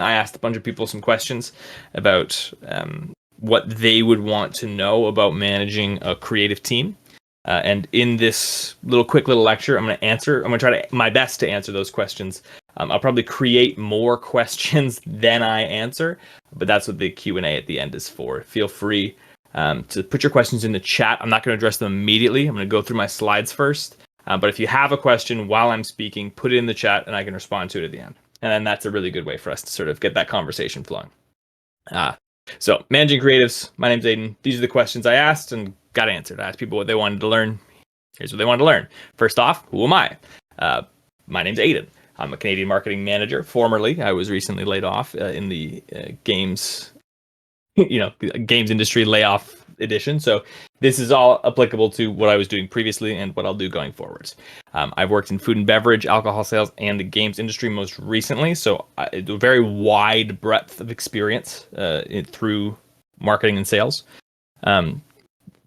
I asked a bunch of people some questions about what they would want to know about managing a creative team. And in this quick little lecture, I'm going to try my best to answer those questions. I'll probably create more questions than I answer, but that's what the Q&A at the end is for. Feel free to put your questions in the chat. I'm not going to address them immediately. I'm going to go through my slides first. But if you have a question while I'm speaking, put it in the chat and I can respond to it at the end. And then that's a really good way for us to sort of get that conversation flowing. So managing creatives, my name's Aidan. These are the questions I asked and got answered. I asked people what they wanted to learn. Here's what they wanted to learn. First off, who am I? My name's Aidan. I'm a Canadian marketing manager. Formerly, I was recently laid off in the games industry layoff edition. So this is all applicable to what I was doing previously and what I'll do going forwards. I've worked in food and beverage, alcohol sales, and the games industry most recently. So a very wide breadth of experience through marketing and sales.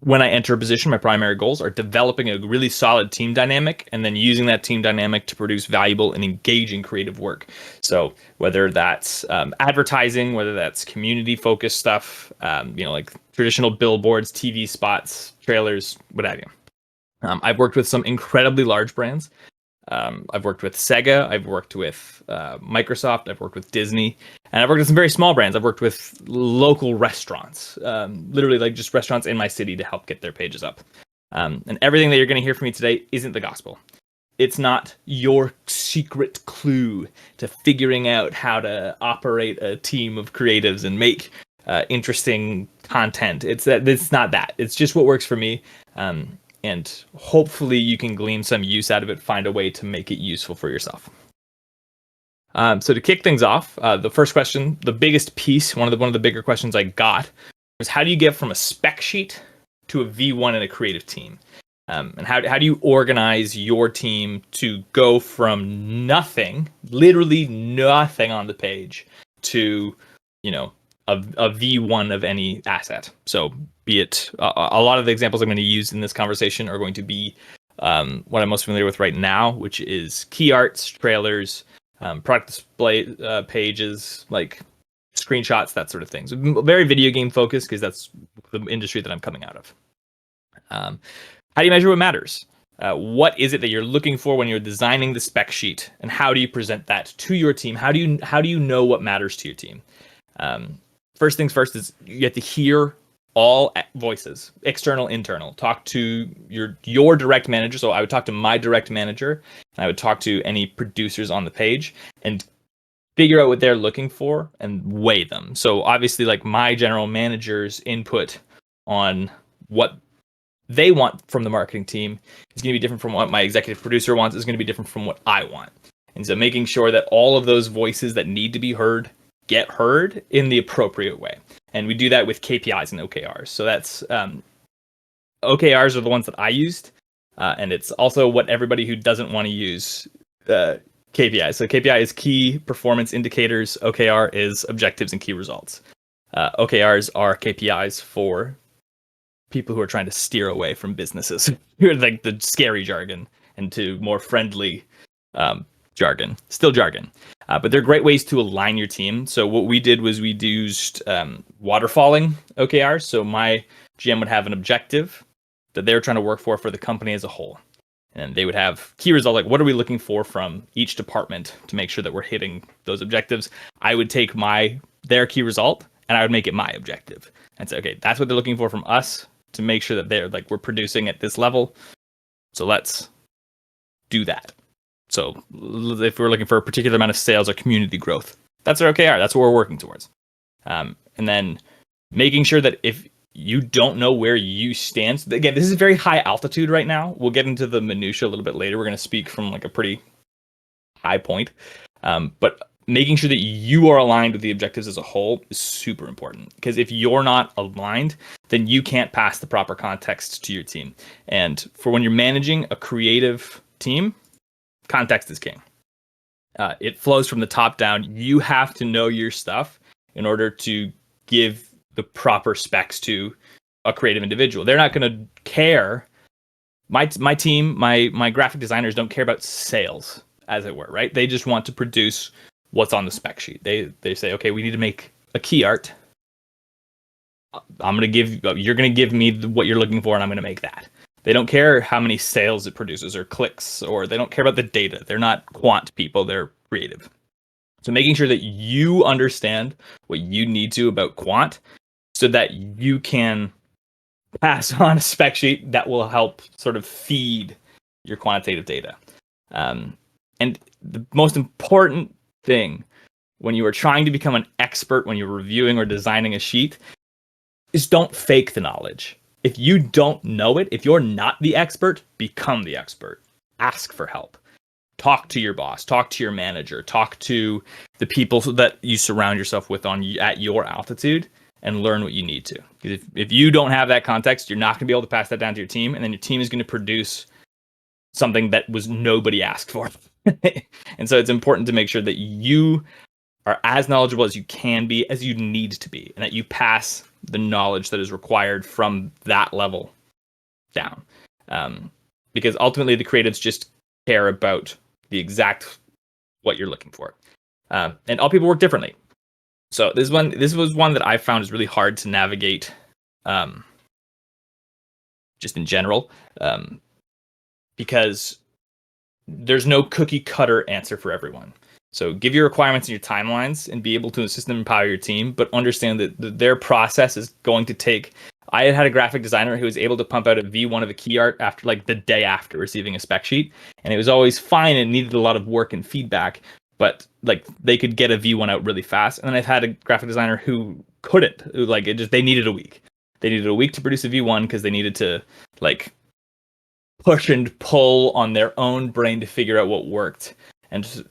When I enter a position, my primary goals are developing a really solid team dynamic and then using that team dynamic to produce valuable and engaging creative work. So whether that's advertising, whether that's community-focused stuff, like traditional billboards, TV spots, trailers, what have you. I've worked with some incredibly large brands. I've worked with Sega, I've worked with Microsoft, I've worked with Disney, and I've worked with some very small brands. I've worked with local restaurants, literally like just restaurants in my city to help get their pages up. And everything that you're going to hear from me today isn't the gospel. It's not your secret clue to figuring out how to operate a team of creatives and make interesting content. It's not that. It's just what works for me. And hopefully you can glean some use out of it, find a way to make it useful for yourself. So to kick things off, the first question, the biggest piece, one of the bigger questions I got was how do you get from a spec sheet to a V1 in a creative team? And how do you organize your team to go from nothing, literally nothing on the page, to, a V1 of any asset? So be it a lot of the examples I'm going to use in this conversation are going to be what I'm most familiar with right now, which is key arts, trailers, product display pages, like screenshots, that sort of thing. So very video game focused because that's the industry that I'm coming out of. How do you measure what matters? What is it that you're looking for when you're designing the spec sheet, and how do you present that to your team? How do you know what matters to your team? First things first is you have to hear all voices, external, internal. Talk to your direct manager. So I would talk to my direct manager, and I would talk to any producers on the page and figure out what they're looking for and weigh them. So obviously, like, my general manager's input on what they want from the marketing team is going to be different from what my executive producer wants, is going to be different from what I want. And so making sure that all of those voices that need to be heard get heard in the appropriate way. And we do that with KPIs and OKRs. So that's OKRs are the ones that I used. And it's also what everybody who doesn't want to use KPIs. So KPI is key performance indicators. OKR is objectives and key results. OKRs are KPIs for people who are trying to steer away from businesses, who are like the scary jargon, and to more friendly jargon, still jargon. But they're great ways to align your team. So what we did was we used waterfalling OKRs. So my GM would have an objective that they were trying to work for the company as a whole. And they would have key results, like what are we looking for from each department to make sure that we're hitting those objectives. I would take their key result and I would make it my objective and say, okay, that's what they're looking for from us to make sure that we're producing at this level. So let's do that. So if we're looking for a particular amount of sales or community growth, that's our OKR. That's what we're working towards. And then making sure that if you don't know where you stand, so again, this is very high altitude right now. We'll get into the minutia a little bit later. We're going to speak from like a pretty high point. But making sure that you are aligned with the objectives as a whole is super important, because if you're not aligned, then you can't pass the proper context to your team. And for when you're managing a creative team, context is king. It flows from the top down. You have to know your stuff in order to give the proper specs to a creative individual. They're not going to care. My team, my graphic designers don't care about sales, as it were, right? They just want to produce what's on the spec sheet. They say, okay, we need to make a key art. You're gonna give me what you're looking for, and I'm gonna make that. They don't care how many sales it produces or clicks, or they don't care about the data. They're not quant people, they're creative. So making sure that you understand what you need to about quant so that you can pass on a spec sheet that will help sort of feed your quantitative data. And the most important thing when you are trying to become an expert, when you're reviewing or designing a sheet, is don't fake the knowledge. If you don't know it, if you're not the expert, become the expert. Ask for help. Talk to your boss, talk to your manager, talk to the people that you surround yourself with at your altitude, and learn what you need to. Because if you don't have that context, you're not going to be able to pass that down to your team, and then your team is going to produce something that was nobody asked for. And so it's important to make sure that you are as knowledgeable as you can be, as you need to be, and that you pass the knowledge that is required from that level down. Because ultimately the creatives just care about the exact what you're looking for. And all people work differently. So this was one that I found is really hard to navigate, just in general, because there's no cookie cutter answer for everyone. So give your requirements and your timelines and be able to assist them empower your team, but understand that their process is going to take. I had a graphic designer who was able to pump out a V1 of a key art after like the day after receiving a spec sheet, and it was always fine and needed a lot of work and feedback, but like they could get a V1 out really fast. And then I've had a graphic designer who couldn't, they needed a week. They needed a week to produce a V1 because they needed to like push and pull on their own brain to figure out what worked. And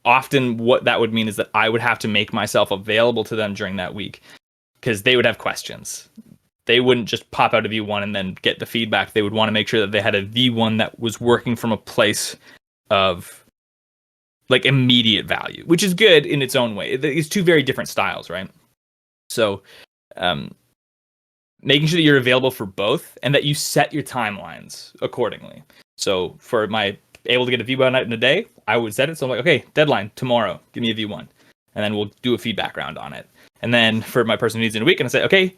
often what that would mean is that I would have to make myself available to them during that week because they would have questions. They wouldn't just pop out a V1 and then get the feedback. They would want to make sure that they had a V1 that was working from a place of like immediate value, which is good in its own way. It's two very different styles, right? So making sure that you're available for both and that you set your timelines accordingly. So for my able to get a V1 out in a day, I would set it. So I'm like, okay, deadline tomorrow, give me a V1. And then we'll do a feedback round on it. And then for my person who needs it in a week, and I say, okay,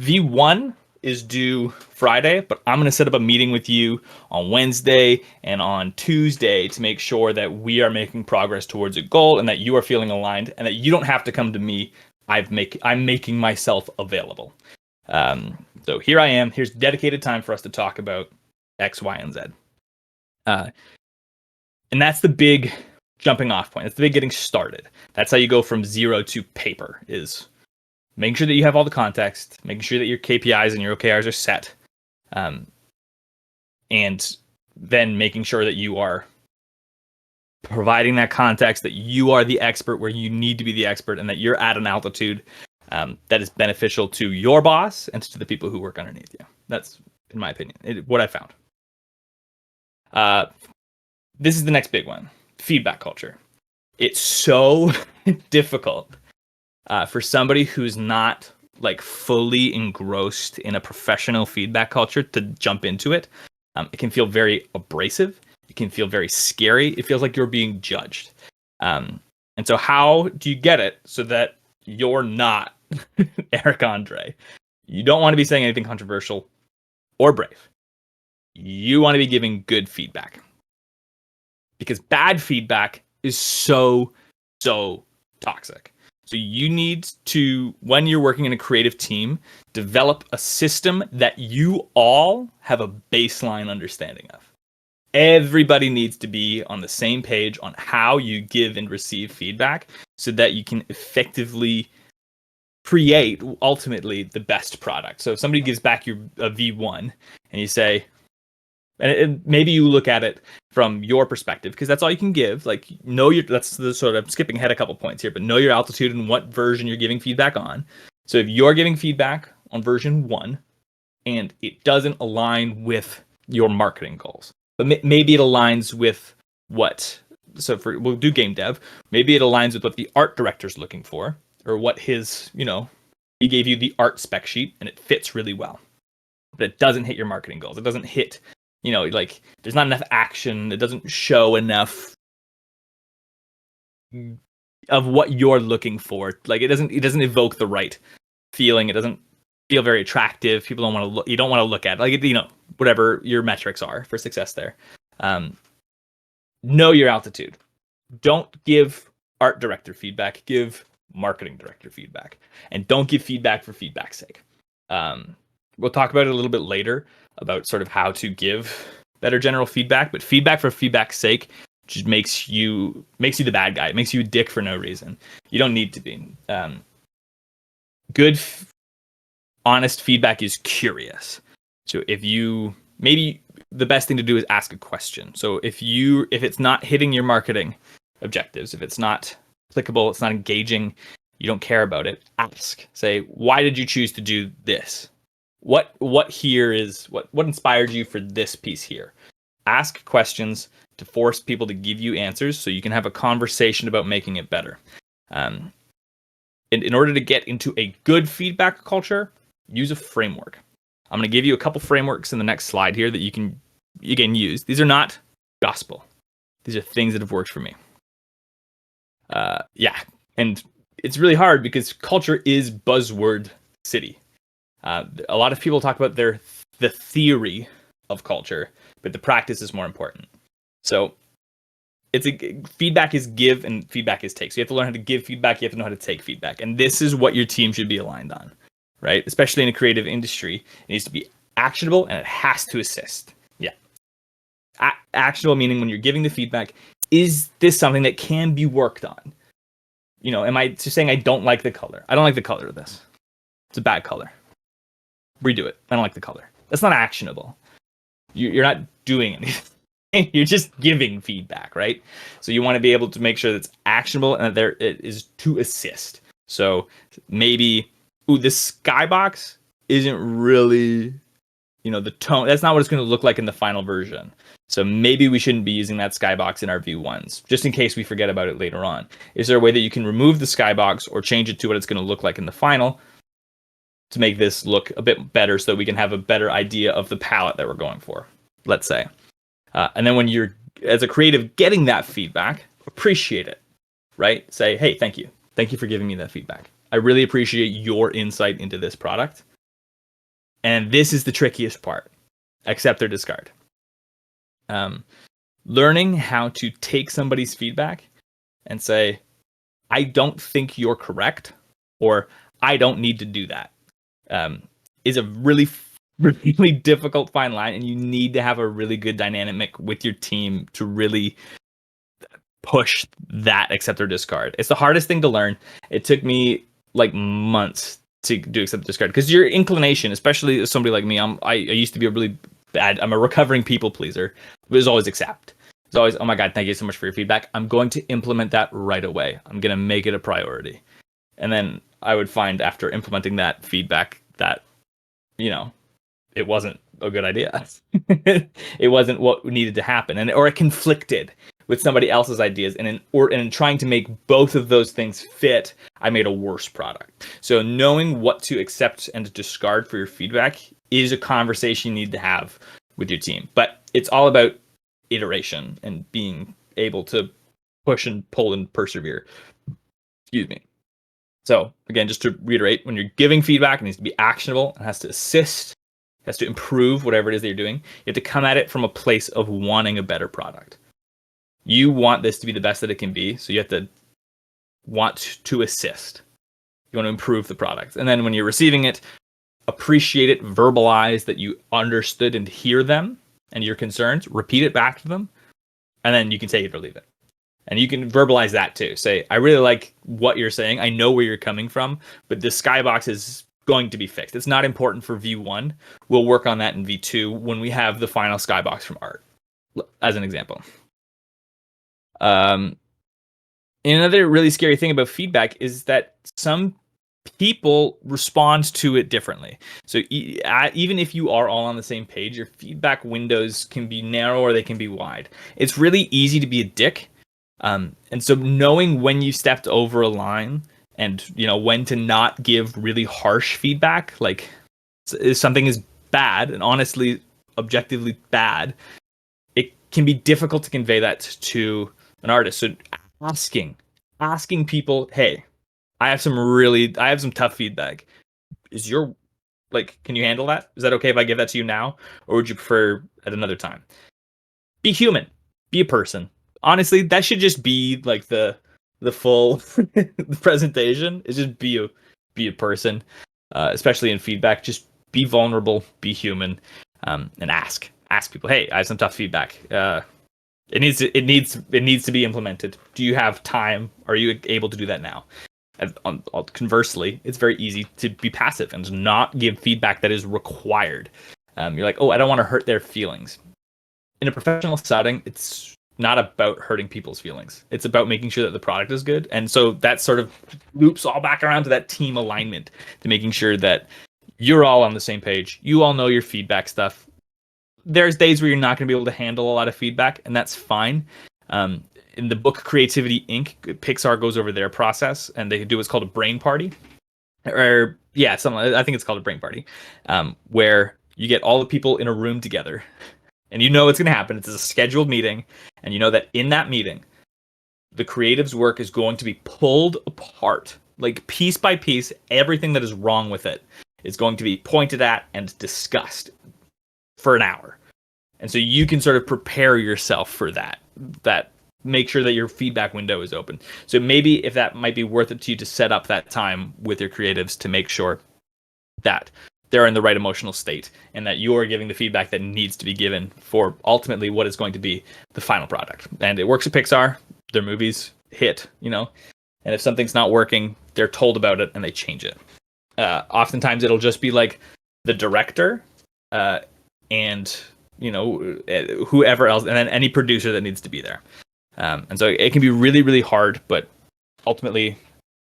V1 is due Friday, but I'm going to set up a meeting with you on Wednesday and on Tuesday to make sure that we are making progress towards a goal and that you are feeling aligned and that you don't have to come to me. I'm making myself available. So here I am. Here's dedicated time for us to talk about X, Y, and Z. And that's the big jumping off point. That's the big getting started. That's how you go from zero to paper, is making sure that you have all the context, making sure that your KPIs and your OKRs are set, and then making sure that you are providing that context, that you are the expert where you need to be the expert, and that you're at an altitude that is beneficial to your boss and to the people who work underneath you. That's, in my opinion, what I found. This is the next big one, feedback culture. It's so difficult for somebody who's not like fully engrossed in a professional feedback culture to jump into it. It can feel very abrasive. It can feel very scary. It feels like you're being judged. And so how do you get it so that you're not Eric Andre? You don't want to be saying anything controversial or brave. You want to be giving good feedback. Because bad feedback is so toxic. So you need to, when you're working in a creative team, develop a system that you all have a baseline understanding of. Everybody needs to be on the same page on how you give and receive feedback so that you can effectively create ultimately the best product. So if somebody gives back a V1 and you say, and maybe you look at it from your perspective, because that's all you can give. Like, that's the sort of, I'm skipping ahead a couple points here, but know your altitude and what version you're giving feedback on. So if you're giving feedback on version 1 and it doesn't align with your marketing goals, but maybe it aligns with we'll do game dev. Maybe it aligns with what the art director's looking for, or what his, he gave you the art spec sheet and it fits really well, but it doesn't hit your marketing goals. It doesn't hit, there's not enough action. It doesn't show enough of what you're looking for. Like it doesn't evoke the right feeling. It doesn't feel very attractive. People don't want to look. You don't want to look at it. Like, you know, whatever your metrics are for success there. Know your altitude. Don't give art director feedback. Give marketing director feedback, and don't give feedback for feedback's sake. We'll talk about it a little bit later about sort of how to give better general feedback, but feedback for feedback's sake just makes you the bad guy. It makes you a dick for no reason. You don't need to be. Good, honest feedback is curious. So if you, maybe the best thing to do is ask a question. So if it's not hitting your marketing objectives, if it's not applicable, it's not engaging, you don't care about it, ask. Say, why did you choose to do this? What inspired you for this piece here? Ask questions to force people to give you answers so you can have a conversation about making it better. In order to get into a good feedback culture, use a framework. I'm going to give you a couple frameworks in the next slide here that you can use. These are not gospel. These are things that have worked for me. And it's really hard because culture is buzzword city. A lot of people talk about the theory of culture, but the practice is more important. So feedback is give and feedback is take. So you have to learn how to give feedback. You have to know how to take feedback. And this is what your team should be aligned on, right? Especially in a creative industry, it needs to be actionable and it has to assist. Yeah. Actionable meaning when you're giving the feedback, is this something that can be worked on? You know, am I just saying I don't like the color? I don't like the color of this. It's a bad color. Redo it. I don't like the color. That's not actionable. You're not doing anything. You're just giving feedback, right? So you want to be able to make sure that it's actionable and that it is to assist. So maybe, this skybox isn't really, the tone. That's not what it's going to look like in the final version. So maybe we shouldn't be using that skybox in our view ones, just in case we forget about it later on. Is there a way that you can remove the skybox or change it to what it's going to look like in the final to make this look a bit better so that we can have a better idea of the palette that we're going for, let's say. And then when you're, as a creative, getting that feedback, appreciate it, right? Say, hey, thank you. Thank you for giving me that feedback. I really appreciate your insight into this product. And this is the trickiest part, accept or discard. Learning how to take somebody's feedback and say, I don't think you're correct, or I don't need to do that, is a really difficult fine line, and you need to have a really good dynamic with your team to really push that accept or discard. It's the hardest thing to learn. It took me like months to do accept or discard, because your inclination, especially as somebody like me, I used to be I'm a recovering people pleaser. It was always accept. It's always, oh my God, thank you so much for your feedback. I'm going to implement that right away. I'm going to make it a priority. And then I would find after implementing that feedback that, it wasn't a good idea. It wasn't what needed to happen, or it conflicted with somebody else's ideas. And in trying to make both of those things fit, I made a worse product. So knowing what to accept and discard for your feedback is a conversation you need to have with your team. But it's all about iteration and being able to push and pull and persevere. Excuse me. So again, just to reiterate, when you're giving feedback, it needs to be actionable. It has to assist. It has to improve whatever it is that you're doing. You have to come at it from a place of wanting a better product. You want this to be the best that it can be, so you have to want to assist. You want to improve the product. And then when you're receiving it, appreciate it, verbalize that you understood and hear them and your concerns, repeat it back to them, and then you can take it or leave it. And you can verbalize that too. Say, I really like what you're saying. I know where you're coming from, but this skybox is going to be fixed. It's not important for V1. We'll work on that in V2 when we have the final skybox from art, as an example. And another really scary thing about feedback is that some people respond to it differently. So even if you are all on the same page, your feedback windows can be narrow or they can be wide. It's really easy to be a dick. And so knowing when you stepped over a line and, when to not give really harsh feedback, like if something is bad and honestly, objectively bad, it can be difficult to convey that to an artist. So asking people, hey, I have some tough feedback. Is your like, can you handle that? Is that okay if I give that to you now, or would you prefer at another time? Be human, be a person. Honestly, that should just be like the full presentation. Is just be a person, especially in feedback. Just be vulnerable, be human, and ask people. Hey, I have some tough feedback. It needs to be implemented. Do you have time? Are you able to do that now? Conversely, it's very easy to be passive and not give feedback that is required. You're like, oh, I don't want to hurt their feelings. In a professional setting, it's not about hurting people's feelings. It's about making sure that the product is good. And so that sort of loops all back around to that team alignment, to making sure that you're all on the same page. You all know your feedback stuff. There's days where you're not going to be able to handle a lot of feedback, and that's fine. In the book Creativity Inc., Pixar goes over their process, and they do what's called a brain party, or yeah, I think it's called a brain party, where you get all the people in a room together, and you know what's going to happen. It's a scheduled meeting, and you know that in that meeting, the creative's work is going to be pulled apart, like piece by piece. Everything that is wrong with it is going to be pointed at and discussed for an hour. And so you can sort of prepare yourself for that make sure that your feedback window is open. So maybe if that might be worth it to you to set up that time with your creatives to make sure that they're in the right emotional state and that you're giving the feedback that needs to be given for ultimately what is going to be the final product. And it works at Pixar. Their movies hit, and if something's not working, they're told about it and they change it. Oftentimes it'll just be like the director, and whoever else, and then any producer that needs to be there. And so it can be really, really hard, but ultimately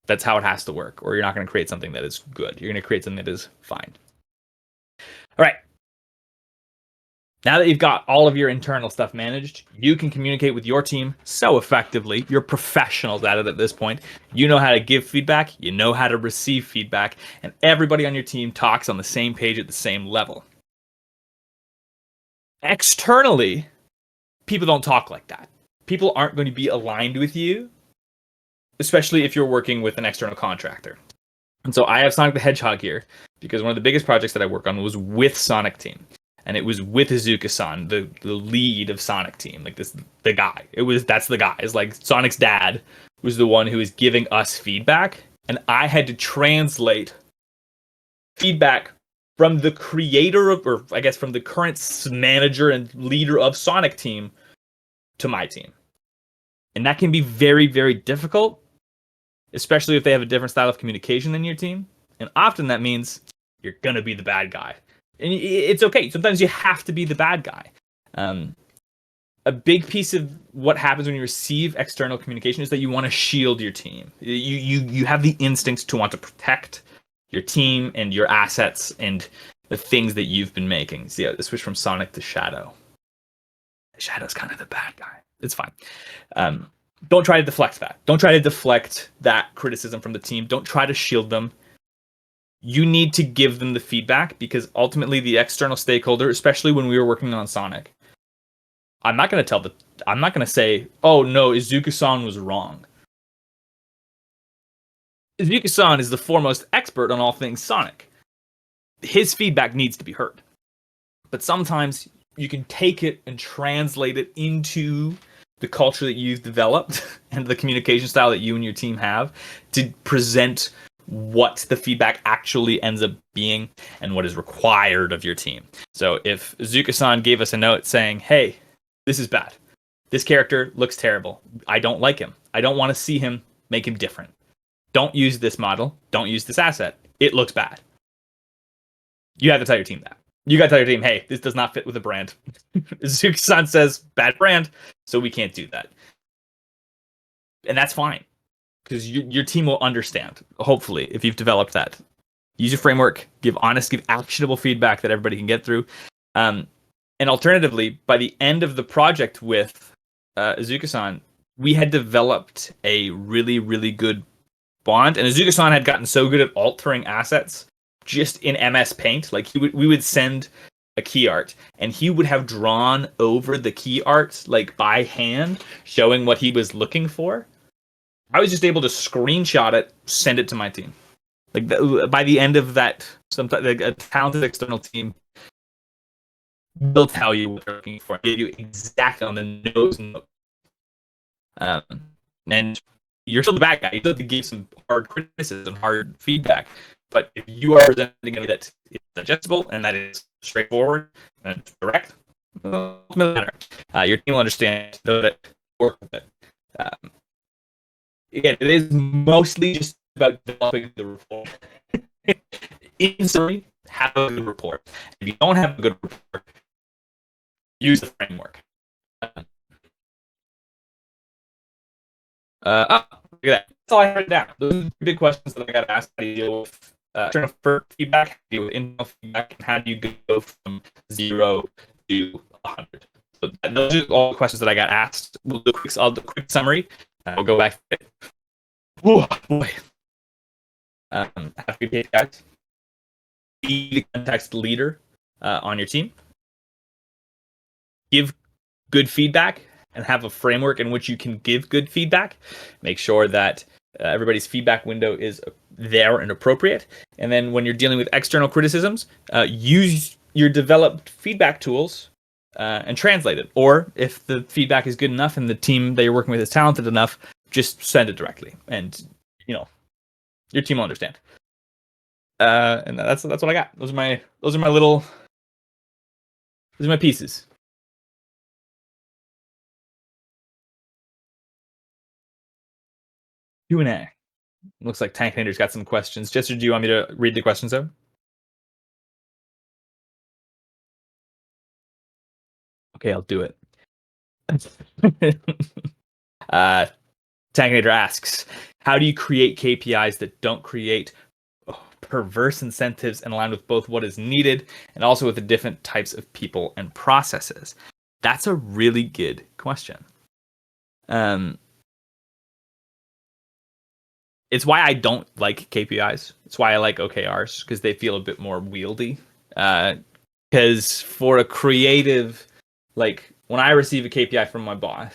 that's how it has to work, or you're not going to create something that is good. You're going to create something that is fine. All right. Now that you've got all of your internal stuff managed, you can communicate with your team so effectively. You're professionals at it at this point. You know how to give feedback, you know how to receive feedback, and everybody on your team talks on the same page at the same level. Externally, people don't talk like that. People aren't going to be aligned with you, especially if you're working with an external contractor. And so I have Sonic the Hedgehog here because one of the biggest projects that I work on was with Sonic Team. And it was with Izuka-san, the lead of Sonic Team. Like the guy. That's the guy. It's like Sonic's dad was the one who was giving us feedback. And I had to translate feedback from the creator of, or I guess from the current manager and leader of Sonic Team to my team. And that can be very, very difficult, especially if they have a different style of communication than your team. And often that means you're going to be the bad guy. And it's okay. Sometimes you have to be the bad guy. A big piece of what happens when you receive external communication is that you want to shield your team. You have the instincts to want to protect your team and your assets and the things that you've been making. See, I switched from Sonic to Shadow. Shadow's kind of the bad guy. It's fine. Don't try to deflect that. Don't try to deflect that criticism from the team. Don't try to shield them. You need to give them the feedback because ultimately the external stakeholder, especially when we were working on Sonic, I'm not going to say, oh no, Izuka-san was wrong. Izuka-san is the foremost expert on all things Sonic. His feedback needs to be heard. But sometimes you can take it and translate it into the culture that you've developed and the communication style that you and your team have to present what the feedback actually ends up being and what is required of your team. So if Izuka-san gave us a note saying, hey, this is bad. This character looks terrible. I don't like him. I don't want to see him. Make him different. Don't use this model. Don't use this asset. It looks bad. You have to tell your team that. You got to tell your team, hey, this does not fit with the brand. Izuka-san says, bad brand, so we can't do that. And that's fine. Because your team will understand, hopefully, if you've developed that. Use your framework, give actionable feedback that everybody can get through. And alternatively, by the end of the project with Izuka-san, we had developed a really, really good bond. And Izuka-san had gotten so good at altering assets just in MS Paint. Like we would send a key art, and he would have drawn over the key art like by hand, showing what he was looking for. I was just able to screenshot it, send it to my team. Like by the end of that, sometimes like a talented external team will tell you what they're looking for, give you exactly on the nose. Um, and you're still the bad guy. You still have to give some hard criticism, hard feedback. But if you are presenting it that is digestible and that is straightforward and direct, well, it doesn't matter. Your team will understand that work with it. Again, it is mostly just about developing the report. In summary, have a good report. If you don't have a good report, use the framework. Look at that. That's all I heard down. Those are the big questions that I got asked. How do you deal with external feedback? How do you deal with internal feedback? And how do you go from 0 to 100? So those are all the questions that I got asked. I'll do a quick summary. We'll go back to it. Oh, boy. Have to be paid, guys. Be the context leader on your team. Give good feedback and have a framework in which you can give good feedback. Make sure that everybody's feedback window is there and appropriate. And then when you're dealing with external criticisms, use your developed feedback tools and translate it. Or if the feedback is good enough and the team that you're working with is talented enough, just send it directly, and your team will understand. And that's what I got. Those are my pieces. Q&A. Looks like Tank Nader's got some questions. Jester, do you want me to read the questions out? Okay, I'll do it. Tank Nader asks, how do you create KPIs that don't create perverse incentives and align with both what is needed and also with the different types of people and processes? That's a really good question. It's why I don't like KPIs. It's why I like OKRs, because they feel a bit more wieldy. Because for a creative, like when I receive a KPI from my boss,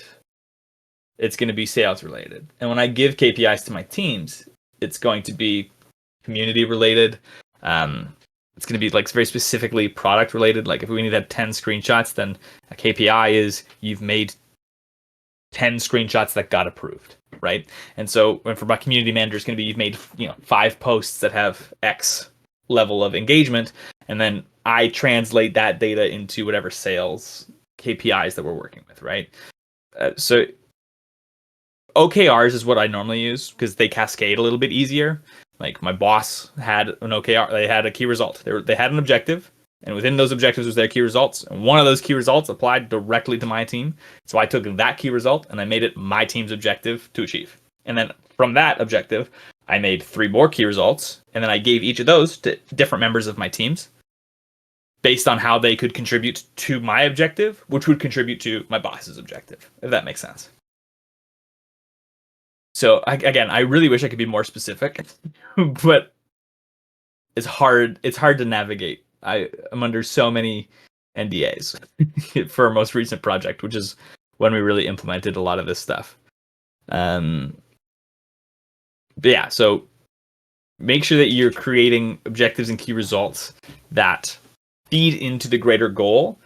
it's going to be sales related. And when I give KPIs to my teams, it's going to be community related. It's going to be like very specifically product related. Like if we need to have 10 screenshots, then a KPI is you've made 10 screenshots that got approved, right? And so for my community manager, it's going to be you've made 5 posts that have X level of engagement, and then I translate that data into whatever sales KPIs that we're working with, right? So OKRs is what I normally use because they cascade a little bit easier. Like my boss had an OKR, they had a key result. They had an objective, and within those objectives was their key results. And one of those key results applied directly to my team. So I took that key result and I made it my team's objective to achieve. And then from that objective, I made 3 more key results, and then I gave each of those to different members of my teams based on how they could contribute to my objective, which would contribute to my boss's objective, if that makes sense. So again, I really wish I could be more specific, but it's hard to navigate. I'm under so many NDAs for our most recent project, which is when we really implemented a lot of this stuff. But yeah, so make sure that you're creating objectives and key results that feed into the greater goal,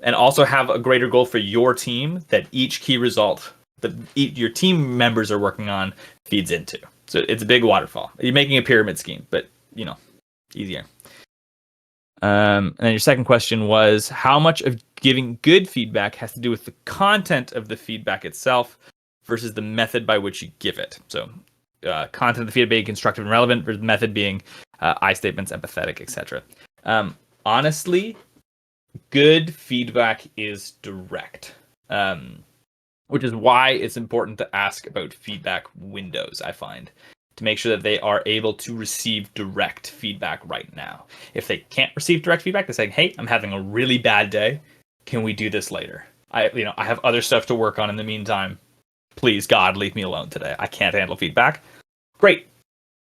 and also have a greater goal for your team that each key result that your team members are working on feeds into. So it's a big waterfall. You're making a pyramid scheme, but easier. And then your second question was, how much of giving good feedback has to do with the content of the feedback itself versus the method by which you give it? So content of the feedback being constructive and relevant, versus method being I statements, empathetic, etc. Honestly, good feedback is direct, which is why it's important to ask about feedback windows, I find, to make sure that they are able to receive direct feedback right now. If they can't receive direct feedback, they're saying, hey, I'm having a really bad day. Can we do this later? I have other stuff to work on in the meantime. Please, God, leave me alone today. I can't handle feedback. Great,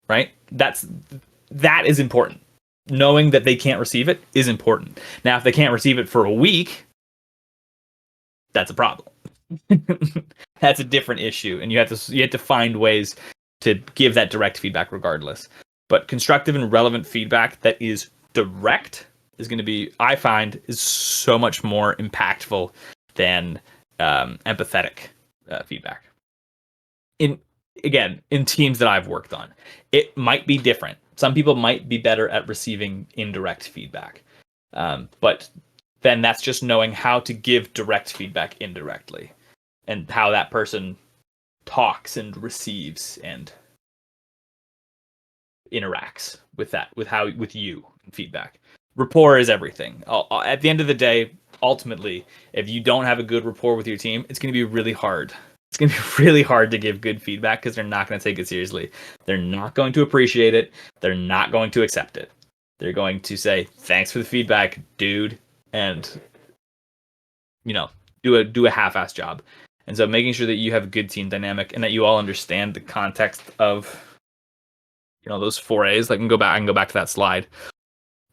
right? That is important. Knowing that they can't receive it is important. Now, if they can't receive it for a week, that's a problem. That's a different issue, and you have to find ways to give that direct feedback regardless. But constructive and relevant feedback that is direct is going to be, I find, is so much more impactful than empathetic feedback. In Again, in teams that I've worked on, it might be different. Some people might be better at receiving indirect feedback, but then that's just knowing how to give direct feedback indirectly and how that person talks and receives and interacts with that, with you and feedback. Rapport is everything. At the end of the day, ultimately, if you don't have a good rapport with your team, it's going to be really hard. It's going to be really hard to give good feedback because they're not going to take it seriously. They're not going to appreciate it. They're not going to accept it. They're going to say, "Thanks for the feedback, dude," and do a half-ass job. And so making sure that you have a good team dynamic and that you all understand the context of those 4A's. I can go back to that slide.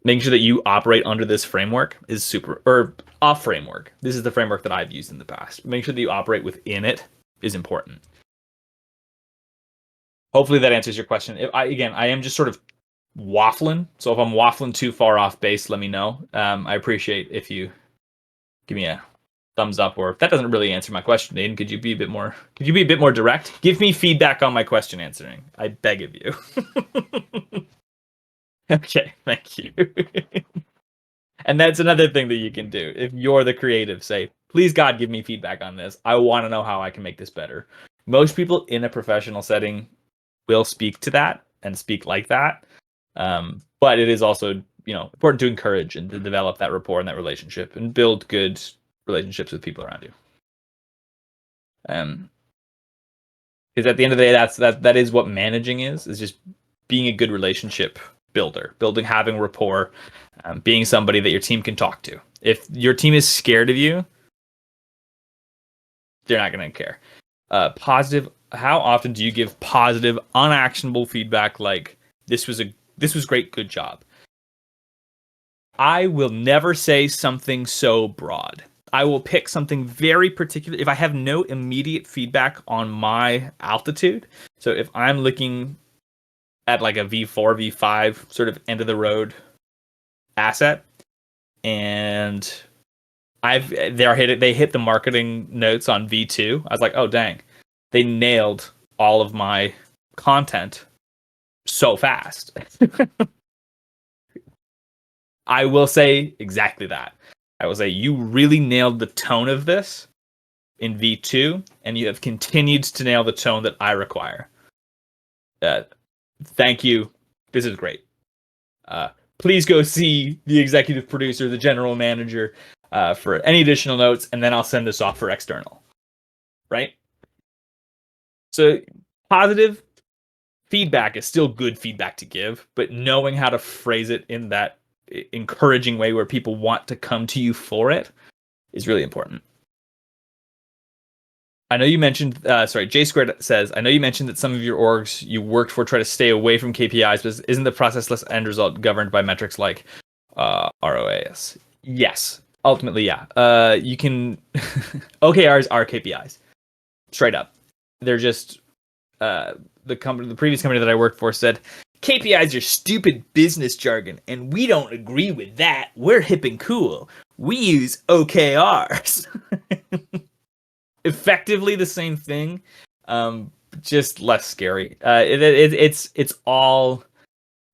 Making sure that you operate under this framework is super, or a framework. This is the framework that I've used in the past. Make sure that you operate within it is important. Hopefully that answers your question. I am just sort of waffling. So if I'm waffling too far off base, let me know. I appreciate if you give me a thumbs up, or if that doesn't really answer my question, Aidan, could you be a bit more direct? Give me feedback on my question answering. I beg of you. Okay, thank you. And that's another thing that you can do. If you're the creative, say, "Please God, give me feedback on this. I want to know how I can make this better." Most people in a professional setting will speak to that and speak like that. But it is also, important to encourage and to develop that rapport and that relationship and build good relationships with people around you. Because at the end of the day, that is what managing is just being a good relationship builder, having rapport, being somebody that your team can talk to. If your team is scared of you, they're not going to care. Positive. How often do you give positive, unactionable feedback like this was great, good job? I will never say something so broad. I will pick something very particular. If I have no immediate feedback on my altitude, so if I'm looking at like a V4, V5 sort of end of the road asset, and they hit the marketing notes on V2. I was like, oh dang, they nailed all of my content so fast. I will say exactly that. I will say, you really nailed the tone of this in V2, and you have continued to nail the tone that I require. Thank you. This is great. Please go see the executive producer, the general manager, for any additional notes, and then I'll send this off for external. Right? So positive feedback is still good feedback to give, but knowing how to phrase it in that encouraging way where people want to come to you for it is really important. I know you mentioned, J Squared says, I know you mentioned that some of your orgs you worked for try to stay away from KPIs, but isn't the processless end result governed by metrics like ROAS? Yes, ultimately, yeah. You can, OKRs are KPIs, straight up. They're just, the previous company that I worked for said, KPIs are stupid business jargon, and we don't agree with that. We're hip and cool. We use OKRs. Effectively the same thing, just less scary. It is all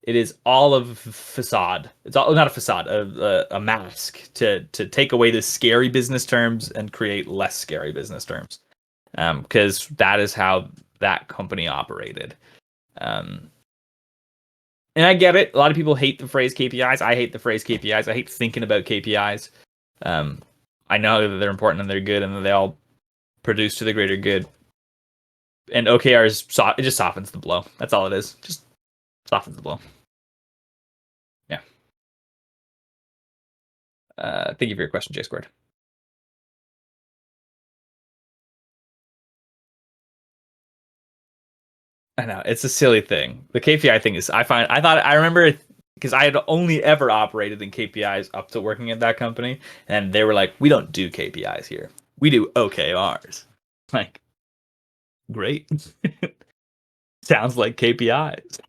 of facade. It's all not a facade, a mask to take away the scary business terms and create less scary business terms. Because that is how that company operated. And I get it. A lot of people hate the phrase KPIs. I hate the phrase KPIs. I hate thinking about KPIs. I know that they're important and they're good and that they all produce to the greater good. And OKRs, it just softens the blow. That's all it is. Just softens the blow. Yeah. Thank you for your question, J Squared. I know it's a silly thing. The KPI thing is, I remember because I had only ever operated in KPIs up to working at that company, and they were like, "We don't do KPIs here. We do OKRs. Like, great. Sounds like KPIs.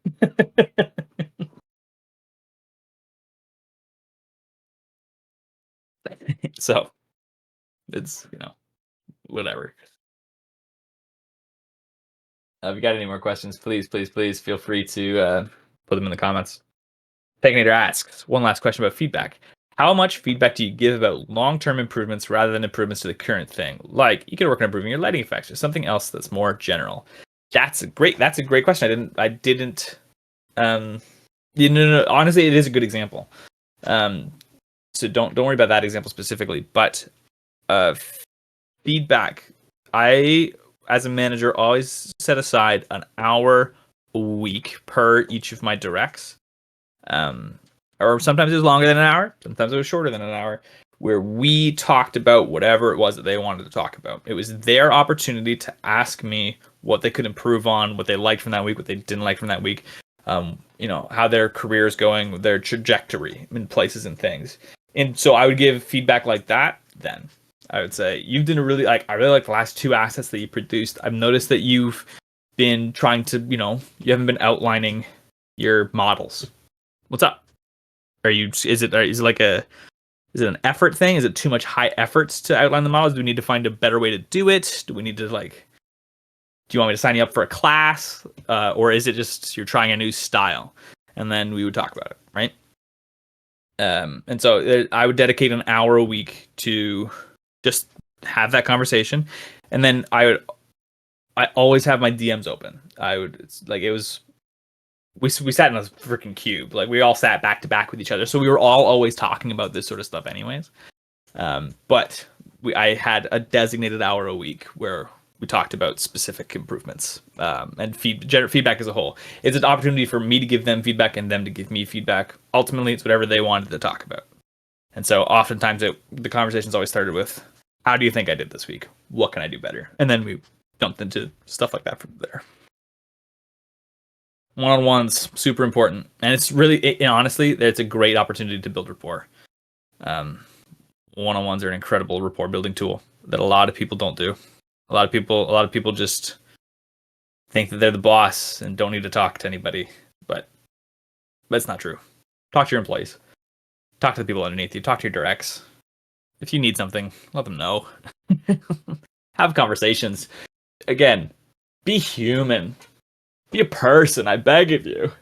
So it's, whatever. If you got any more questions, please feel free to put them in the comments. Technator asks, one last question about feedback. How much feedback do you give about long-term improvements rather than improvements to the current thing? Like, you could work on improving your lighting effects or something else that's more general. That's a great question. I didn't no, honestly, it is a good example. So don't worry about that example specifically, but uh feedback. I, as a manager, always set aside an hour a week per each of my directs. Or sometimes it was longer than an hour, sometimes it was shorter than an hour, where we talked about whatever it was that they wanted to talk about. It was their opportunity to ask me what they could improve on, what they liked from that week, what they didn't like from that week, how their career is going, their trajectory in places and things. And so I would give feedback like that. Then I would say, you've done I really like the last 2 assets that you produced. I've noticed that you've been trying to, you haven't been outlining your models. What's up? Is it an effort thing? Is it too much high efforts to outline the models? Do we need to find a better way to do it? Do we need to do you want me to sign you up for a class? Or is it just you're trying a new style? And then we would talk about it, right? And so I would dedicate an hour a week to just have that conversation. And then I always have my DMs open. We sat in a freaking cube. Like, we all sat back to back with each other. So we were all always talking about this sort of stuff anyways. But I had a designated hour a week where we talked about specific improvements, and feedback as a whole. It's an opportunity for me to give them feedback and them to give me feedback. Ultimately, it's whatever they wanted to talk about. And so oftentimes the conversations always started with, how do you think I did this week? What can I do better? And then we jumped into stuff like that from there. One-on-ones, super important. And it's really, honestly, it's a great opportunity to build rapport. One-on-ones are an incredible rapport building tool that a lot of people don't do. A lot of people just think that they're the boss and don't need to talk to anybody, but that's not true. Talk to your employees. Talk to the people underneath you. Talk to your directs. If you need something, let them know. Have conversations. Again, be human. Be a person, I beg of you.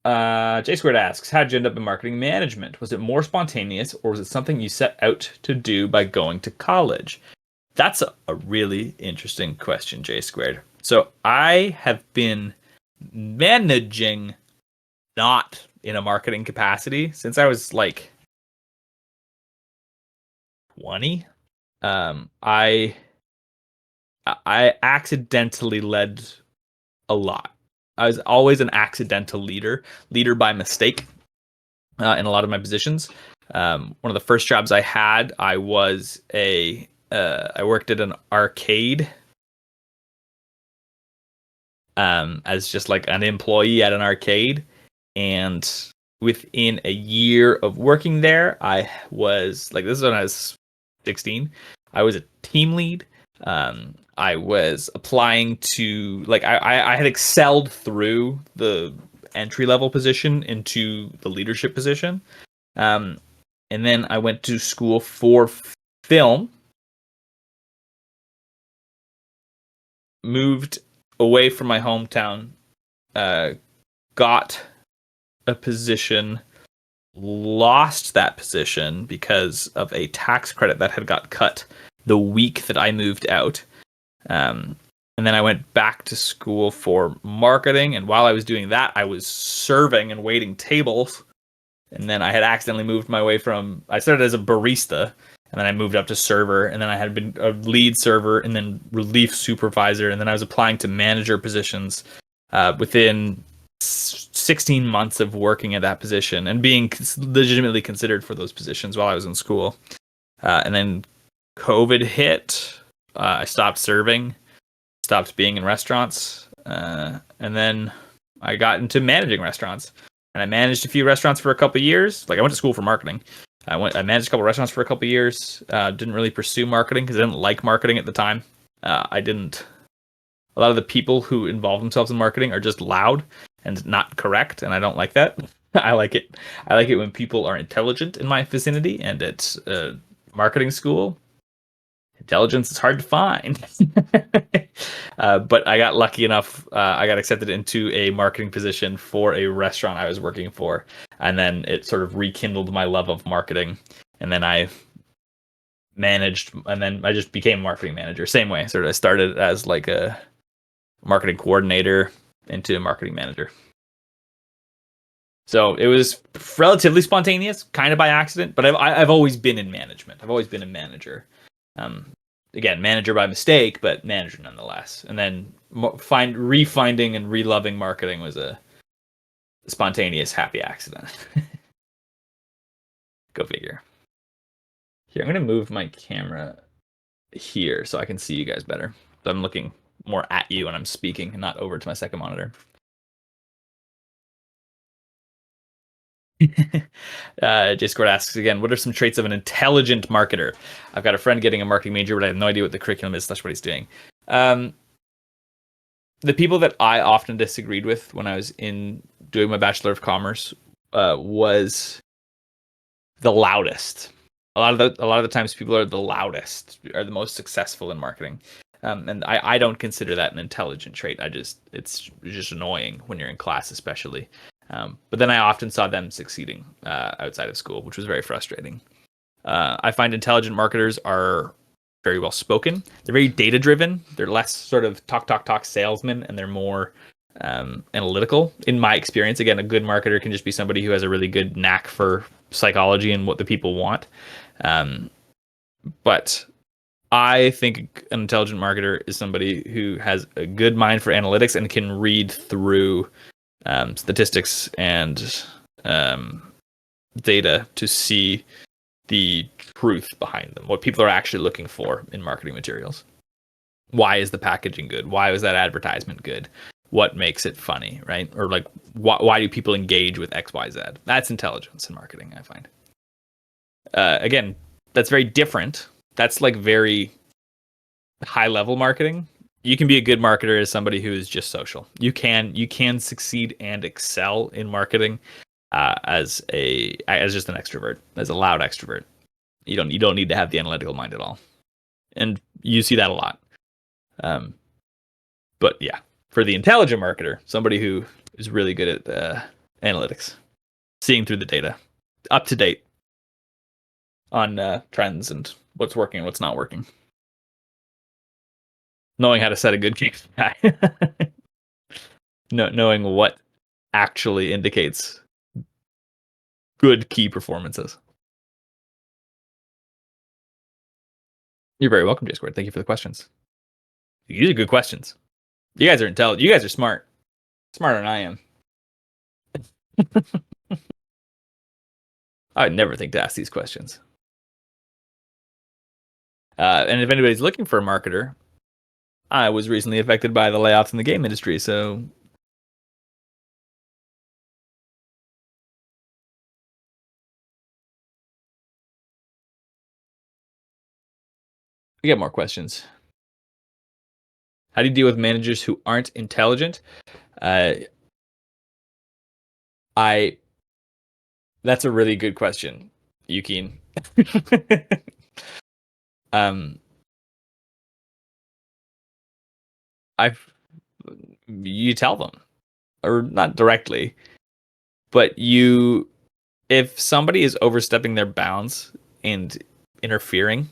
J Squared asks, how did you end up in marketing management? Was it more spontaneous, or was it something you set out to do by going to college? That's a really interesting question, J Squared. So I have been managing not in a marketing capacity since I was like 20. I accidentally led a lot. I was always an accidental leader by mistake, in a lot of my positions. One of the first jobs I had, I worked at an arcade, as just like an employee at an arcade. And within a year of working there, I was this is when I was 16. I was a team lead. I was applying to I had excelled through the entry level position into the leadership position. And then I went to school for film, moved away from my hometown, got a position, lost that position because of a tax credit that had got cut the week that I moved out. And then I went back to school for marketing. And while I was doing that, I was serving and waiting tables. And then I had accidentally moved my way I started as a barista, and then I moved up to server. And then I had been a lead server and then relief supervisor. And then I was applying to manager positions within 16 months of working at that position and being legitimately considered for those positions while I was in school. And then COVID hit. I stopped serving, stopped being in restaurants, and then I got into managing restaurants. And I managed a few restaurants for a couple of years. I went to school for marketing, I managed a couple restaurants for a couple years. Didn't really pursue marketing because I didn't like marketing at the time. I didn't. A lot of the people who involve themselves in marketing are just loud and not correct, and I don't like that. I like it. I like it when people are intelligent in my vicinity, and it's marketing school. Intelligence is hard to find. But I got lucky enough. I got accepted into a marketing position for a restaurant I was working for, and then it sort of rekindled my love of marketing. And then I managed, and then I just became a marketing manager. Same way, sort of. I started as like a marketing coordinator into a marketing manager. So it was relatively spontaneous, kind of by accident. But I've always been in management. I've always been a manager. Um, Again, manager by mistake, but manager nonetheless. And then refinding and reloving marketing was a spontaneous, happy accident. Go figure. Here, I'm going to move my camera here so I can see you guys better. So I'm looking more at you when I'm speaking and not over to my second monitor. Discord asks again, what are some traits of an intelligent marketer? I've got a friend getting a marketing major, but I have no idea what the curriculum is, that's what he's doing. The people that I often disagreed with when I was in doing my Bachelor of Commerce was the loudest. A lot of the times, people are the loudest, are the most successful in marketing, and I don't consider that an intelligent trait. It's just annoying when you're in class, especially. But then I often saw them succeeding outside of school, which was very frustrating. I find intelligent marketers are very well spoken. They're very data driven. They're less sort of talk salesmen, and they're more analytical. In my experience, again, a good marketer can just be somebody who has a really good knack for psychology and what the people want. But I think an intelligent marketer is somebody who has a good mind for analytics and can read through statistics and data to see the truth behind them, what people are actually looking for in marketing materials. Why is the packaging good? Why was that advertisement good? What makes it funny, right? Or like, why do people engage with X, Y, Z? That's intelligence in marketing, I find. Again, that's very different. That's like very high level marketing. You can be a good marketer as somebody who is just social. You can succeed and excel in marketing as just an extrovert, as a loud extrovert. You don't need to have the analytical mind at all, and you see that a lot. But yeah, for the intelligent marketer, somebody who is really good at analytics, seeing through the data, up to date on trends and what's working and what's not working, knowing how to set a good KPI, knowing what actually indicates good key performances. You're very welcome, J-Squared. Thank you for the questions. These are good questions. You guys are intelligent. You guys are smart. Smarter than I am. I would never think to ask these questions. And if anybody's looking for a marketer, I was recently affected by the layoffs in the game industry, so we get more questions. How do you deal with managers who aren't intelligent? That's a really good question, Yukine. You tell them, or not directly, but if somebody is overstepping their bounds and interfering,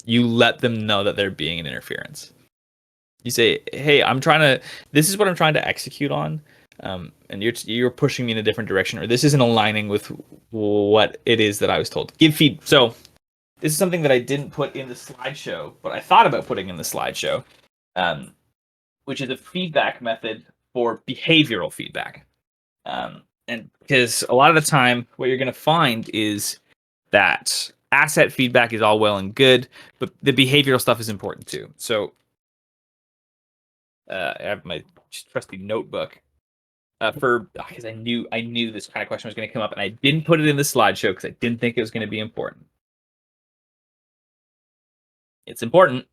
you let them know that they're being an interference. You say, "Hey, this is what I'm trying to execute on, and you're pushing me in a different direction, or this isn't aligning with what it is that I was told." Give feed. So this is something that I didn't put in the slideshow, but I thought about putting in the slideshow, which is a feedback method for behavioral feedback. And because a lot of the time, what you're going to find is that asset feedback is all well and good, but the behavioral stuff is important too. So I have my trusty notebook, Because I knew this kind of question was going to come up, and I didn't put it in the slideshow because I didn't think it was going to be important. It's important.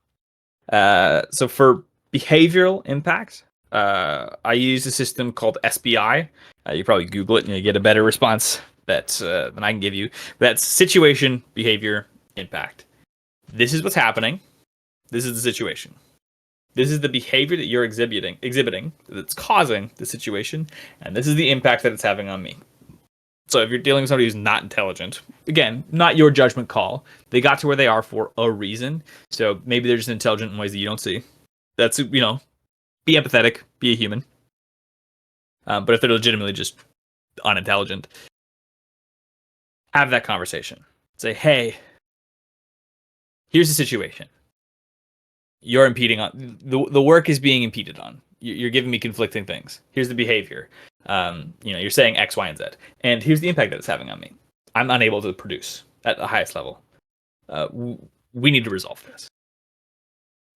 So for behavioral impact, I use a system called SBI. You probably Google it and you get a better response than I can give you. That's situation, behavior, impact. This is what's happening. This is the situation. This is the behavior that you're exhibiting that's causing the situation, and this is the impact that it's having on me. So if you're dealing with somebody who's not intelligent, again, not your judgment call. They got to where they are for a reason. So maybe they're just intelligent in ways that you don't see. That's, be empathetic, be a human. But if they're legitimately just unintelligent, have that conversation. Say, hey, here's the situation. You're impeding on the work is being impeded on. You're giving me conflicting things. Here's the behavior. You're saying X, Y, and Z, and here's the impact that it's having on me. I'm unable to produce at the highest level. We need to resolve this.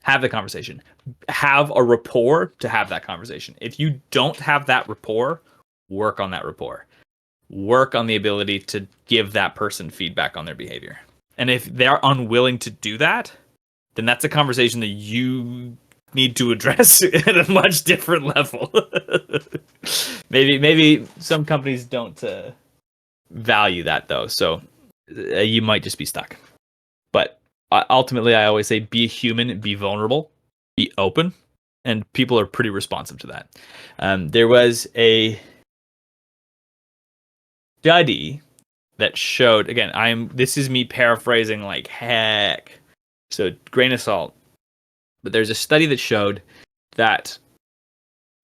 Have the conversation. Have a rapport to have that conversation. If you don't have that rapport, work on that rapport. Work on the ability to give that person feedback on their behavior. And if they're unwilling to do that, then that's a conversation that you need to address at a much different level. maybe some companies don't value that though, so you might just be stuck. But ultimately, I always say be a human, be vulnerable, be open, and people are pretty responsive to that. There was a study that showed, again, this is me paraphrasing like heck, so grain of salt. But there's a study that showed that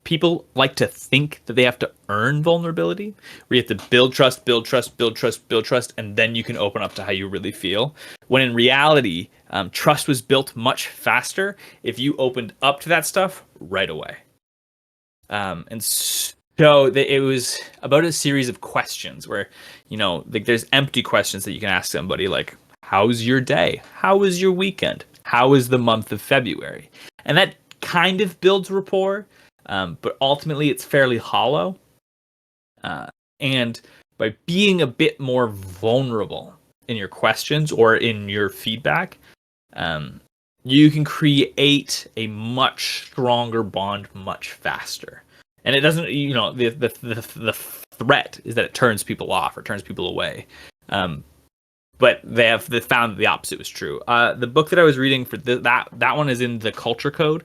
people like to think that they have to earn vulnerability, where you have to build trust, build trust, build trust, build trust, and then you can open up to how you really feel. When in reality, trust was built much faster if you opened up to that stuff right away. And so it was about a series of questions where, there's empty questions that you can ask somebody, like, how's your day? How was your weekend? How is the month of February? And that kind of builds rapport, but ultimately it's fairly hollow. And by being a bit more vulnerable in your questions or in your feedback, you can create a much stronger bond much faster. And it doesn't, the threat is that it turns people off or turns people away. But they found the opposite was true. The book that I was reading for that one is in The Culture Code,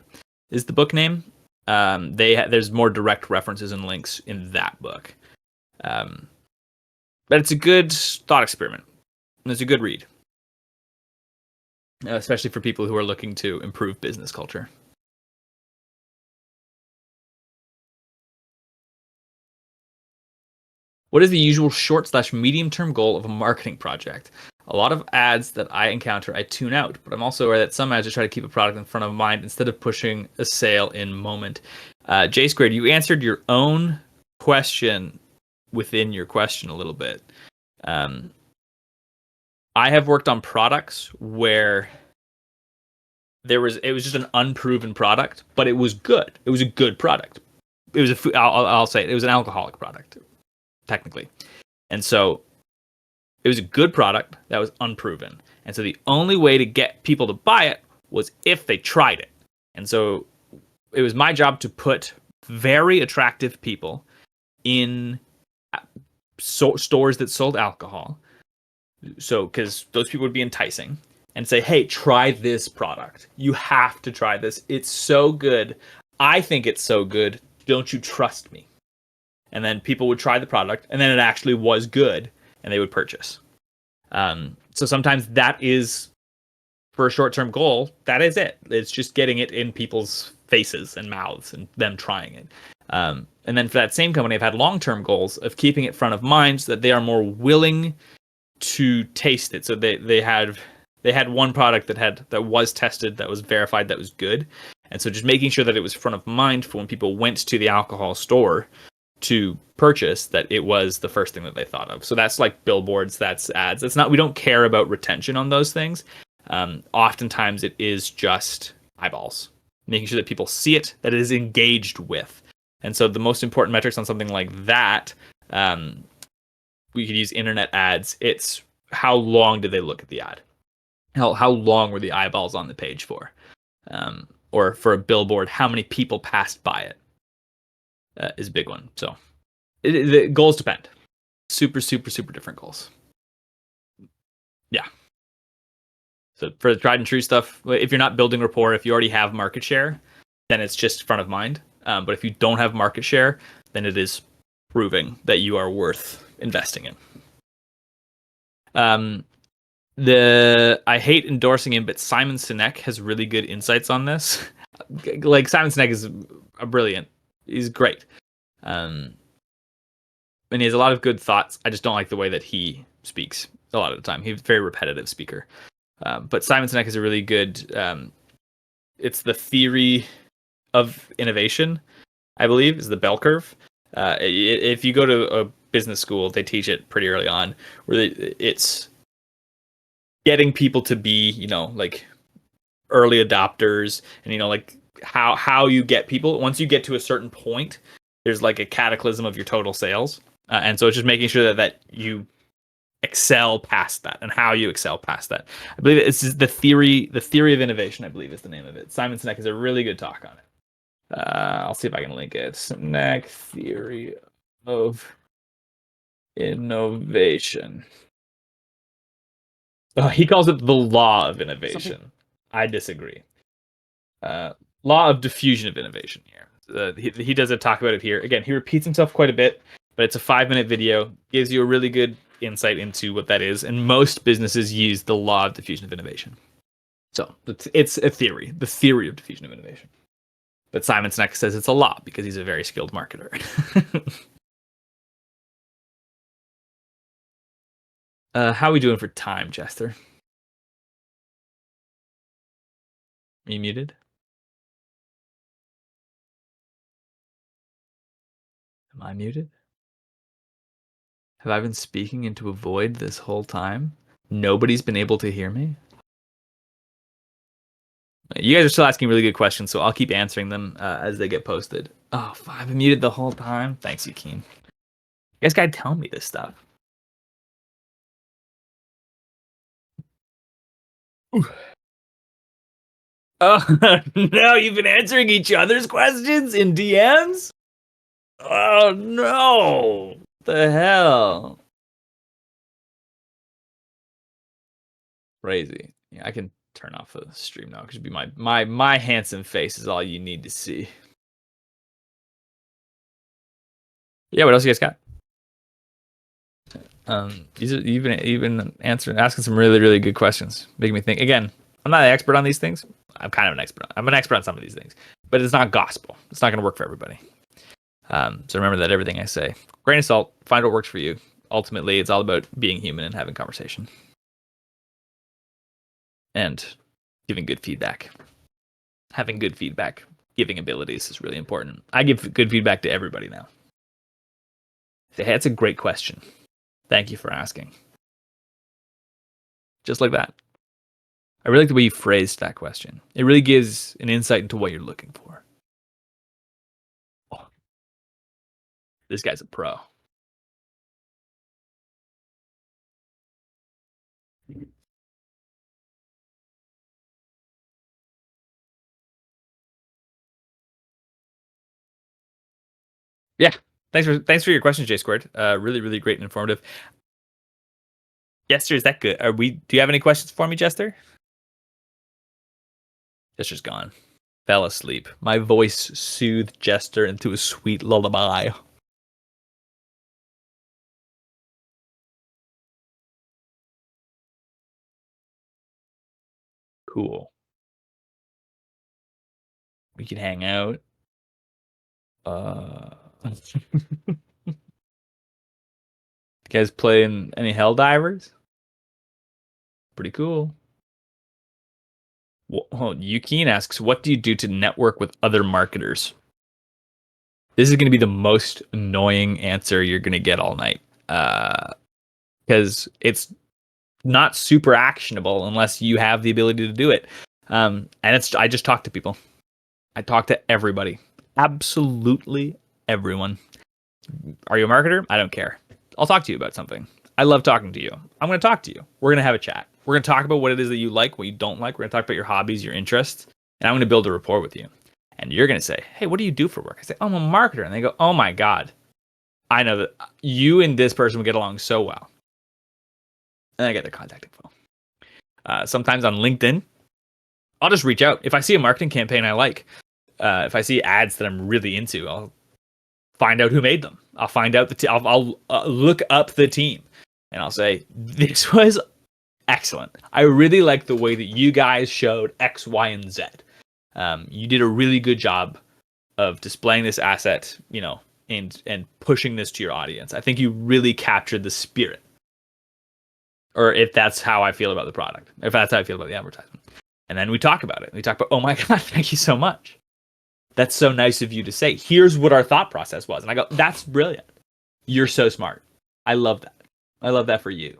is the book name. There's more direct references and links in that book. But it's a good thought experiment. And it's a good read, especially for people who are looking to improve business culture. What is the usual short/medium-term goal of a marketing project? A lot of ads that I encounter, I tune out, but I'm also aware that some ads are trying to keep a product in front of mind instead of pushing a sale in moment. J Squared, you answered your own question within your question a little bit. I have worked on products where it was just an unproven product, but it was good. It was a good product. It was I'll say it was an alcoholic product, technically. And so it was a good product that was unproven. And so the only way to get people to buy it was if they tried it. And so it was my job to put very attractive people in stores that sold alcohol. So, because those people would be enticing, and say, hey, try this product. You have to try this. It's so good. I think it's so good. Don't you trust me? And then people would try the product, and then it actually was good, and they would purchase. So sometimes that is, for a short-term goal, that is it. It's just getting it in people's faces and mouths and them trying it. And then for that same company, I've had long-term goals of keeping it front of mind so that they are more willing to taste it. So they had one product that was tested, that was verified, that was good. And so just making sure that it was front of mind for when people went to the alcohol store to purchase, that it was the first thing that they thought of. So that's like billboards, that's ads. It's not, we don't care about retention on those things. Oftentimes it is just eyeballs, making sure that people see it, that it is engaged with. And so the most important metrics on something like that, we could use internet ads. It's how long did they look at the ad? How long were the eyeballs on the page for? Or for a billboard, how many people passed by it is a big one. So the goals depend. Super, super, super different goals. Yeah. So for the tried and true stuff, if you're not building rapport, if you already have market share, then it's just front of mind. But if you don't have market share, then it is proving that you are worth investing in. I hate endorsing him, but Simon Sinek has really good insights on this. Like Simon Sinek is a brilliant. He's great. And he has a lot of good thoughts. I just don't like the way that he speaks a lot of the time. He's a very repetitive speaker. But Simon Sinek is a really good. It's the theory of innovation, I believe, is the bell curve. If you go to a business school, they teach it pretty early on, where it's getting people to be, like early adopters, and like how you get people. Once you get to a certain point, there's like a cataclysm of your total sales, and so it's just making sure that you excel past that, and how you excel past that. I believe it's the theory of innovation, I believe is the name of it. Simon Sinek has a really good talk on it. I'll see if I can link it. Sinek theory of innovation. He calls it the law of innovation. I disagree. Law of diffusion of innovation here. He doesn't talk about it here. Again, he repeats himself quite a bit, but it's a 5-minute video. Gives you a really good insight into what that is. And most businesses use the law of diffusion of innovation. So it's a theory, the theory of diffusion of innovation. But Simon Sinek says it's a law because he's a very skilled marketer. How are we doing for time, Chester? Are you muted? Am I muted? Have I been speaking into a void this whole time? Nobody's been able to hear me? You guys are still asking really good questions, so I'll keep answering them as they get posted. Oh, I've been muted the whole time. Thanks, Yukeen. You guys gotta tell me this stuff. Ooh. Oh, no, you've been answering each other's questions in DMs? Oh, no. What the hell? Crazy. Yeah, I can turn off the stream now because it'd be my handsome face is all you need to see. Yeah, what else you guys got? You've been asking some really, really good questions, making me think. Again, I'm not an expert on these things. I'm kind of an expert. I'm an expert on some of these things, but it's not gospel. It's not going to work for everybody. So remember that everything I say, grain of salt. Find what works for you. Ultimately, it's all about being human and having conversation and giving good feedback. Having good feedback, giving abilities is really important. I give good feedback to everybody now. That's a great question. Thank you for asking. Just like that. I really like the way you phrased that question. It really gives an insight into what you're looking for. Oh, this guy's a pro. Yeah. Thanks for your questions, J Squared. Really, really great and informative. Jester, is that good? Do you have any questions for me, Jester? Jester's gone. Fell asleep. My voice soothed Jester into a sweet lullaby. Cool. We can hang out. You guys playing any Helldivers? Pretty cool. Yukeen asks, what do you do to network with other marketers? This is going to be the most annoying answer you're going to get all night. Because it's not super actionable unless you have the ability to do it. And I just talk to people. I talk to everybody. Absolutely everyone. Are you a marketer? I don't care. I'll talk to you about something. I love talking to you. I'm going to talk to you. We're going to have a chat. We're going to talk about what it is that you like, what you don't like. We're going to talk about your hobbies, your interests, and I'm going to build a rapport with you. And you're going to say, hey, what do you do for work? I say, oh, I'm a marketer. And they go, oh my God, I know that you and this person would get along so well. And I get their contact info. Sometimes on LinkedIn, I'll just reach out. If I see a marketing campaign I like, if I see ads that I'm really into, I'll find out who made them. I'll find out I'll look up the team, and I'll say, this was excellent. I really like the way that you guys showed X, Y, and Z. You did a really good job of displaying this asset, and pushing this to your audience. I think you really captured the spirit. Or if that's how I feel about the product, if that's how I feel about the advertisement. And then we talk about it. We talk about, oh my God, thank you so much. That's so nice of you to say. Here's what our thought process was. And I go, that's brilliant. You're so smart. I love that. I love that for you.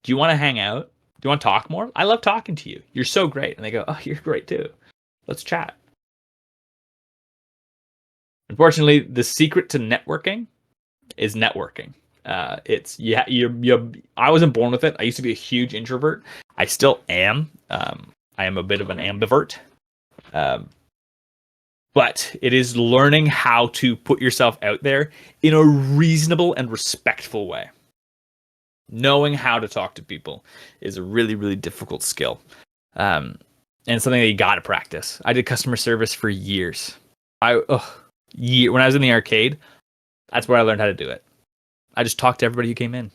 Do you want to hang out? Do you want to talk more? I love talking to you. You're so great. And they go, oh, you're great too. Let's chat. Unfortunately, the secret to networking is networking. I wasn't born with it. I used to be a huge introvert. I still am. I am a bit of an ambivert. But it is learning how to put yourself out there in a reasonable and respectful way. Knowing how to talk to people is a really, really difficult skill. And something that you got to practice. I did customer service for years. When I was in the arcade, that's where I learned how to do it. I just talked to everybody who came in.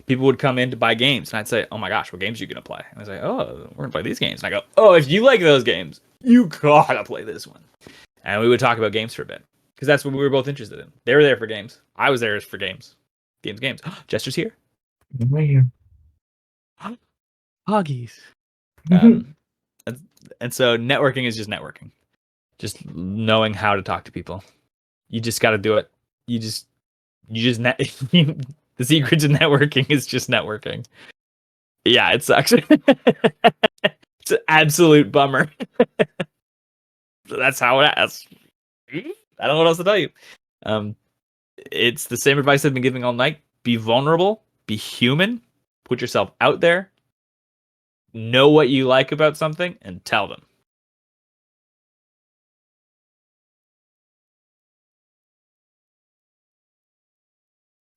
People would come in to buy games, and I'd say, oh my gosh, what games are you going to play? And I'd say, oh, we're going to play these games. And I go, oh, if you like those games, you gotta play this one. And we would talk about games for a bit, because that's what we were both interested in. They were there for games. I was there for games. Games. Jester's here. I'm right here. Hoggies. And so networking is just networking. Just knowing how to talk to people. You just got to do it. The secret to networking is just networking. Yeah, it sucks. It's an absolute bummer. That's how it is. I don't know what else to tell you. It's the same advice I've been giving all night. Be vulnerable. Be human. Put yourself out there. Know what you like about something and tell them.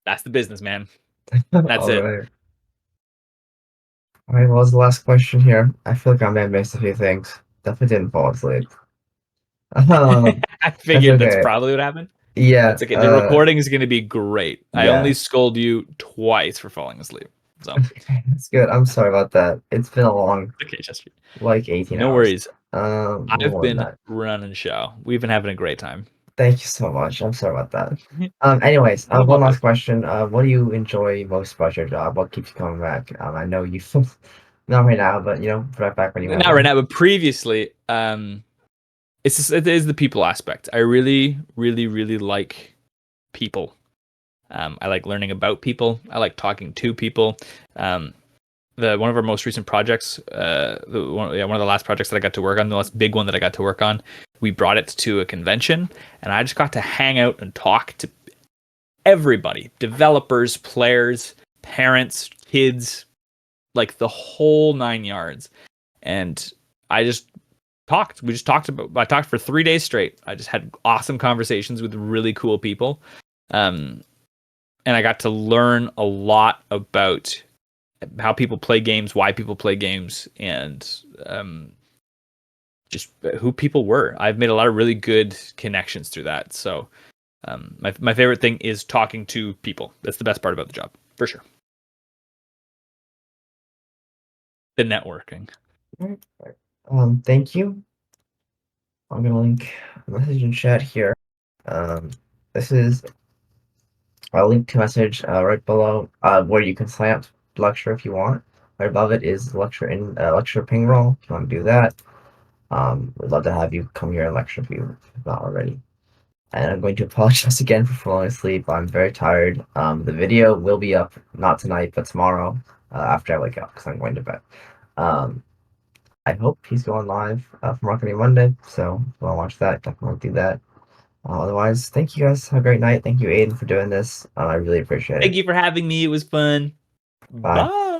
That's the business, man. That's All it. right. All right, what was the last question here? I feel like I may have missed a few things. Definitely didn't fall asleep. I That's figured that's okay. probably what happened. Yeah, That's okay. The recording is going to be great. I yeah. only scold you twice for falling asleep. So Okay, that's good. I'm sorry about that. It's been a long, okay, Chester. like 18 No hours. worries. I've More than been that. running show. We've been having a great time. Thank you so much. I'm sorry about that. Anyways, Not one about last it. question. What do you enjoy most about your job? What keeps you coming back? I know you, not right now, but right back when you have Not right one. now, but previously, it is the people aspect. I really, really, really like people. I like learning about people. I like talking to people. One of our most recent projects, one of the last projects that I got to work on, the last big one that I got to work on, we brought it to a convention, and I just got to hang out and talk to everybody: developers, players, parents, kids, like the whole 9 yards. And I just talked. I talked for 3 days straight. I just had awesome conversations with really cool people. And I got to learn a lot about how people play games, why people play games, and just who people were. I've made a lot of really good connections through that. So my favorite thing is talking to people. That's the best part about the job, for sure. The networking. Thank you. I'm gonna link a message in chat here. This is I'll link to message right below where you can sign up to lecture if you want. Right above it is lecture ping roll if you want to do that. We'd love to have you come here and lecture if you've not already. And I'm going to apologize again for falling asleep. I'm very tired. The video will be up not tonight but tomorrow after I wake up because I'm going to bed. I hope he's going live for Marketing Monday, so if you want to watch that, definitely do that. Otherwise, thank you guys. Have a great night. Thank you, Aiden, for doing this. I really appreciate Thank it. you for having me. It was fun. Bye. Bye.